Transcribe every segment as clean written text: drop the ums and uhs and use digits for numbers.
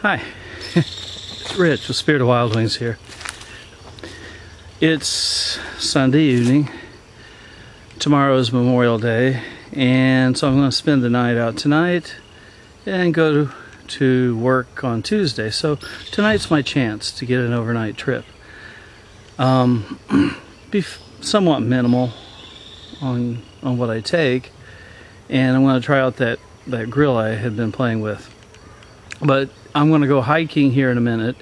Hi, it's Rich with Spirit of Wild Wings here. It's Sunday evening. Tomorrow is Memorial Day, and so I'm going to spend the night out tonight and go to work on Tuesday. So tonight's my chance to get an overnight trip. Be somewhat minimal on what I take, and I'm going to try out that grill I had been playing with. But I'm going to go hiking here in a minute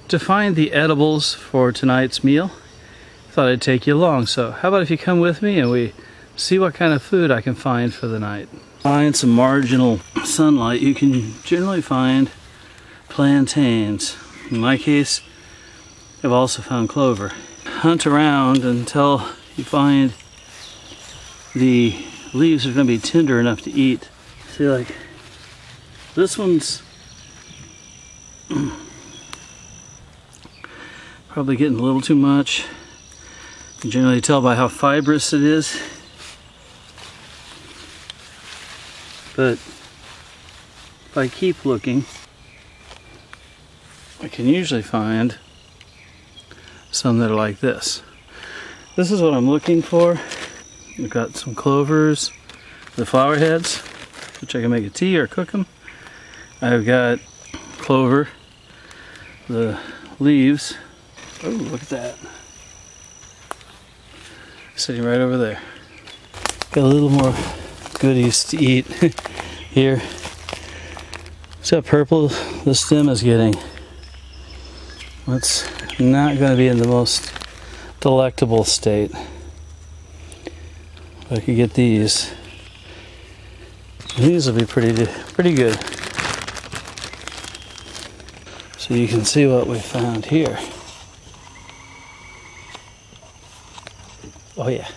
to find the edibles for tonight's meal. Thought I'd take you along, so how about if you come with me and we see what kind of food I can find for the night. Find some marginal sunlight. You can generally find plantains. In my case, I've also found clover. Hunt around until you find the leaves are going to be tender enough to eat. See, like this one's probably getting a little too much. You can generally tell by how fibrous it is. But if I keep looking, I can usually find some that are like this. This is what I'm looking for. We've got some clovers, the flower heads, which I can make a tea or cook them. I've got clover, the leaves. Oh, look at that. Sitting right over there. Got a little more goodies to eat here. See how purple the stem is getting. It's not going to be in the most delectable state. If I could get these. These will be pretty good. So you can see what we found here. Oh yeah.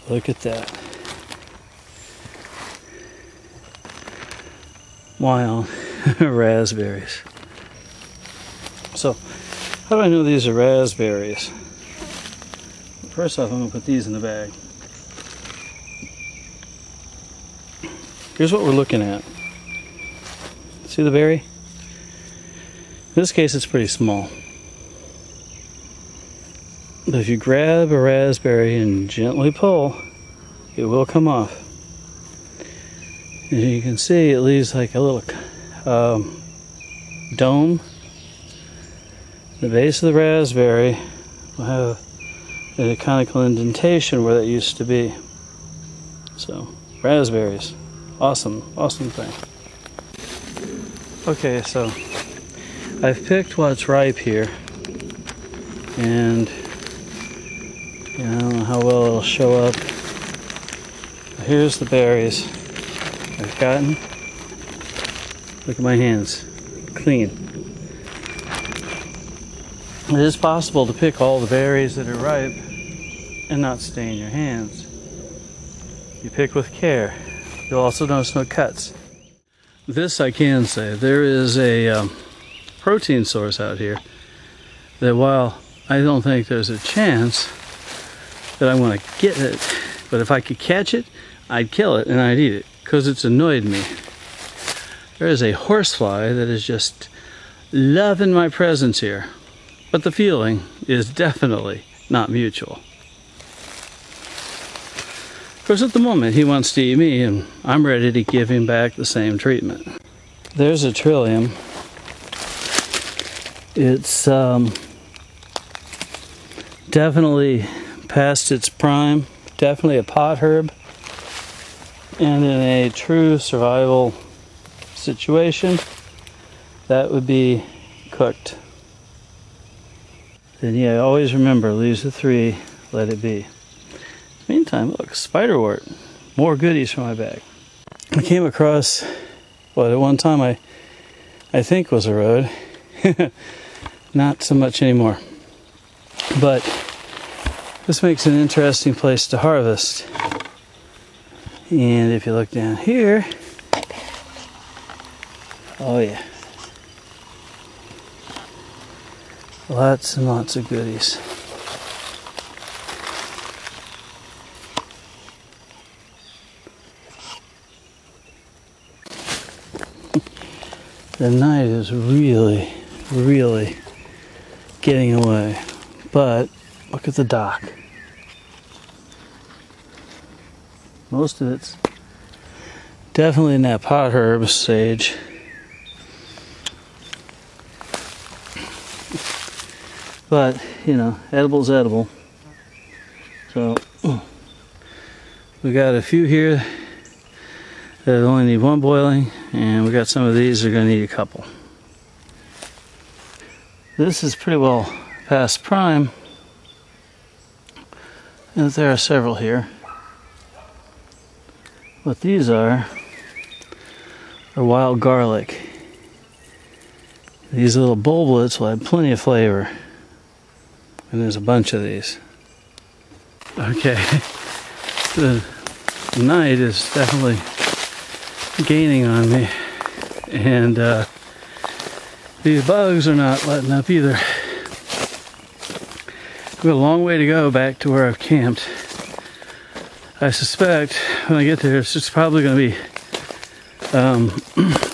Look at that. Wild raspberries. So, how do I know these are raspberries? First off, I'm going to put these in the bag. Here's what we're looking at. See the berry? In this case, it's pretty small. But if you grab a raspberry and gently pull, it will come off. And you can see it leaves like a little dome. The base of the raspberry will have a conical indentation where that used to be. So, raspberries. Awesome thing. Okay, so I've picked what's ripe here, and I don't know how well it'll show up. Here's the berries I've gotten. Look at my hands, clean. It is possible to pick all the berries that are ripe and not stain your hands. You pick with care. You'll also notice no cuts. This I can say, there is a protein source out here that while I don't think there's a chance that I'm going to get it, but if I could catch it, I'd kill it and I'd eat it because it's annoyed me. There is a horsefly that is just loving my presence here, but the feeling is definitely not mutual. Of course, at the moment, he wants to eat me, and I'm ready to give him back the same treatment. There's a trillium. It's definitely past its prime, definitely a pot herb, and in a true survival situation, that would be cooked. Then yeah, always remember, leaves the 3, let it be. Meantime, look, spiderwort. More goodies from my bag. I came across what at one time I think was a road. Not so much anymore. But this makes an interesting place to harvest. And if you look down here, oh yeah. Lots and lots of goodies. The night is really, really getting away. But look at the dock. Most of it's definitely in that pot herb sage. But, you know, edible's edible. So, we got a few here that only need one boiling, and we got some of these that are going to need a couple. This is pretty well past prime, and there are several here. What these are wild garlic. These little bulblets will have plenty of flavor, and there's a bunch of these. Okay, the night is definitely gaining on me, and these bugs are not letting up either. We've got a long way to go back to where I've camped. I suspect when I get there, it's just probably going to be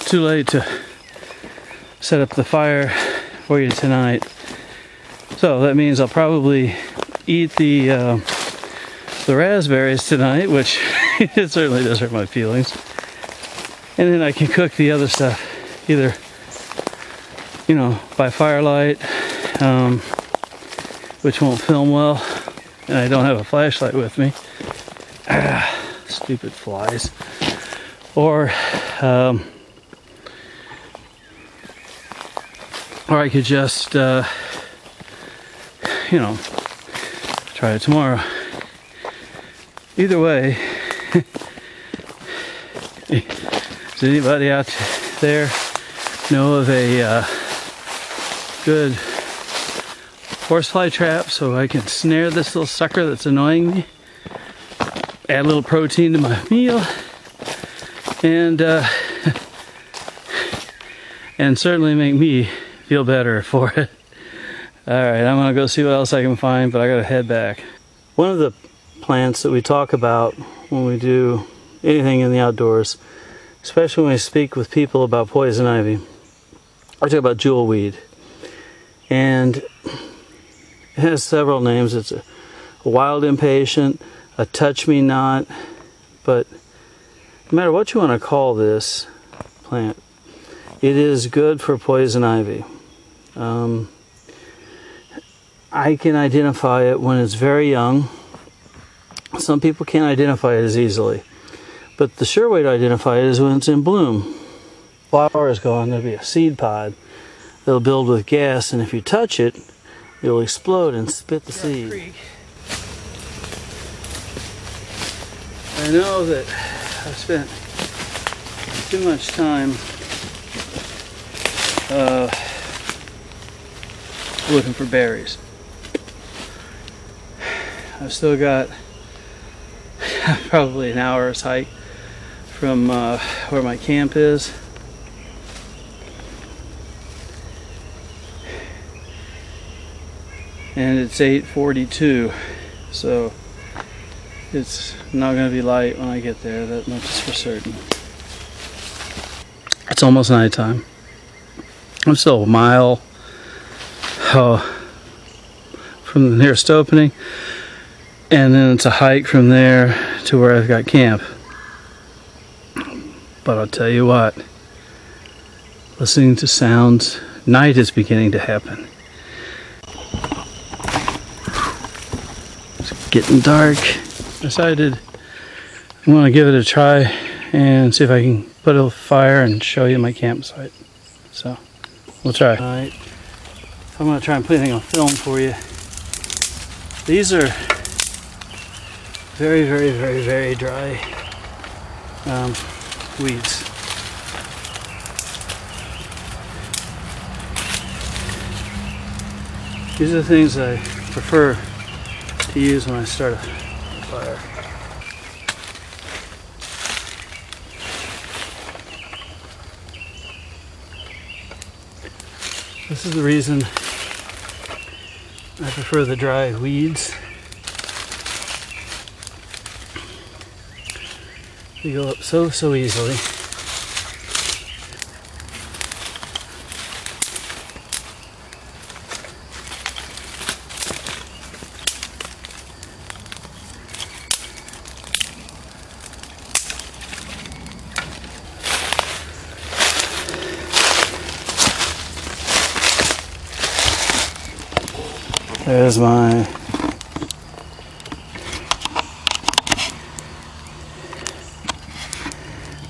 too late to set up the fire for you tonight. So that means I'll probably eat the raspberries tonight, which it certainly does hurt my feelings. And then I can cook the other stuff, either, you know, by firelight, which won't film well, and I don't have a flashlight with me. Stupid flies. Or I could just, you know, try it tomorrow. Either way, does anybody out there know of a good horsefly trap so I can snare this little sucker that's annoying me? Add a little protein to my meal, and certainly make me feel better for it. Alright, I'm gonna go see what else I can find, but I gotta head back. One of the plants that we talk about when we do anything in the outdoors, especially when we speak with people about poison ivy, I talk about jewelweed. And it has several names. It's a wild impatient, a touch-me-not, but no matter what you want to call this plant, it is good for poison ivy. I can identify it when it's very young. Some people can't identify it as easily, but the sure way to identify it is when it's in bloom. Flower is gone, there'll be a seed pod that'll build with gas, and if you touch it, it'll explode and spit the seed. I know that I've spent too much time looking for berries. I've still got probably an hour's hike from where my camp is. And it's 8:42, so it's not going to be light when I get there, that much is for certain. It's almost nighttime. I'm still a mile from the nearest opening, and then it's a hike from there to where I've got camp. But I'll tell you what, listening to sounds, night is beginning to happen. It's getting dark. I decided I want to give it a try and see if I can put a fire and show you my campsite. So we'll try. Alright, I'm going to try and put anything on film for you. These are very, very, very, very dry weeds. These are the things I prefer to use when I start a fire. This is the reason I prefer the dry weeds. They go up so easily. There's my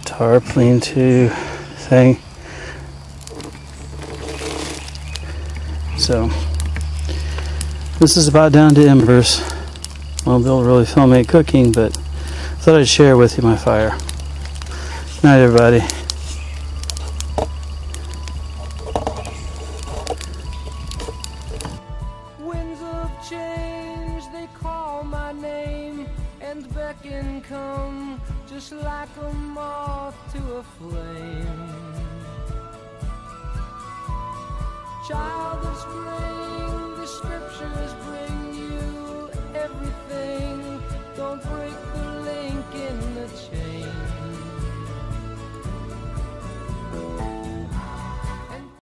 tarp lean-to thing. So this is about down to embers. Won't be able to really film it cooking, but thought I'd share with you my fire. Good night, everybody. Winds of change, they call my name and beckon, come just like a moth to a flame. Child of spring, the scriptures